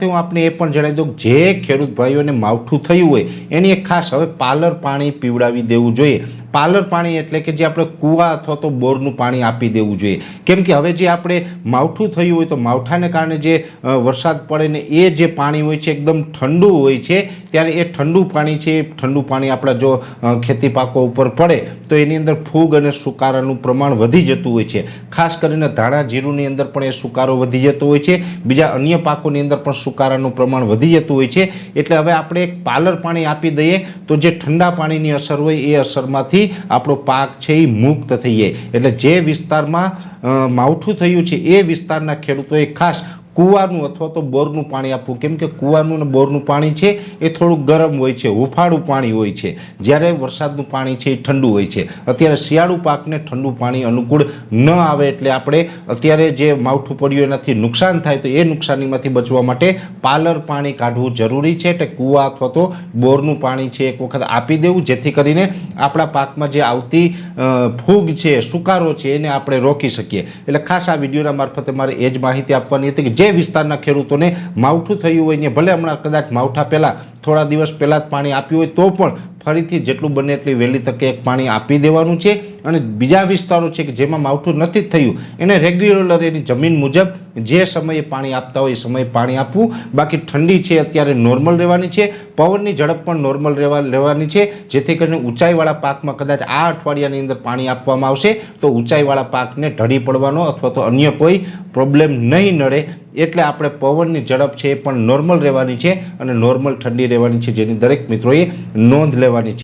હું આપને એ પણ જણાવી દઉં જે ખેડૂત ભાઈઓને માવઠું થયું હોય એની એક ખાસ હવે પાલર પાણી પીવડાવી દેવું જોઈએ। પાલર પાણી એટલે કે જે આપણે કૂવા અથવા તો બોરનું પાણી આપી દેવું જોઈએ, કેમ કે હવે જે આપણે માવઠું થયું હોય તો માવઠાને કારણે જે વરસાદ પડે ને એ જે પાણી હોય છે એકદમ ઠંડુ હોય છે, ત્યારે એ ઠંડુ પાણી છે, ઠંડુ પાણી આપણા જો ખેતી પાકો ઉપર પડે તો એની અંદર ફૂગ અને સુકારાનું પ્રમાણ વધી જતું હોય છે। ખાસ કરીને ધાણા જીરુંની અંદર પણ એ સુકારો વધી જતો હોય છે, બીજા અન્ય પાકોની અંદર પણ સુકારાનું પ્રમાણ વધી જતું હોય છે। એટલે હવે આપણે એક પાલર પાણી આપી દઈએ તો જે ઠંડા પાણીની અસર હોય એ અસરમાંથી આપણો પાક છે એ મુક્ત થઈ જાય। એટલે જે વિસ્તારમાં માવઠું થયું છે એ વિસ્તારના ખેડૂતોએ ખાસ કૂવાનું અથવા તો બોરનું પાણી આપવું, કેમ કે કૂવાનું અને બોરનું પાણી છે એ થોડું ગરમ હોય છે, હુંફાળું પાણી હોય છે, જ્યારે વરસાદનું પાણી છે એ ઠંડુ હોય છે। અત્યારે શિયાળુ પાકને ઠંડુ પાણી અનુકૂળ ન આવે એટલે આપણે અત્યારે જે માવઠું પડ્યું એનાથી નુકસાન થાય તો એ નુકસાનીમાંથી બચવા માટે પાલર પાણી કાઢવું જરૂરી છે। એટલે કૂવા અથવા તો બોરનું પાણી છે એક વખત આપી દેવું, જેથી કરીને આપણા પાકમાં જે આવતી ફૂગ છે, સુકારો છે એને આપણે રોકી શકીએ। એટલે ખાસ આ વિડીયોના મારફતે મારે એ જ માહિતી આપવાની હતી કે જે વિસ્તારના ખેડૂતોને માવઠું થયું હોય ને ભલે હમણાં કદાચ માવઠા પહેલાં થોડા દિવસ પહેલાં જ પાણી આપ્યું હોય તો પણ ફરીથી જેટલું બને એટલી વહેલી તકે એક પાણી આપી દેવાનું છે। અને બીજા વિસ્તારો છે કે જેમાં માવઠું નથી થયું એને રેગ્યુલર એની જમીન મુજબ જે સમયે પાણી આપતા હોય એ સમયે પાણી આપવું। બાકી ઠંડી છે અત્યારે નોર્મલ રહેવાની છે, પવનની ઝડપ પણ નોર્મલ રહેવાની છે, જેથી કરીને ઊંચાઈવાળા પાકમાં કદાચ આ અઠવાડિયાની અંદર પાણી આપવામાં આવશે તો ઊંચાઈવાળા પાકને ઢળી પડવાનો અથવા તો અન્ય કોઈ પ્રોબ્લેમ નહીં નડે। એટલે આપણે પવનની ઝડપ છે એ પણ નોર્મલ રહેવાની છે અને નોર્મલ ઠંડી રહેવાની છે, જેની દરેક મિત્રોએ નોંધ લેવાની છે।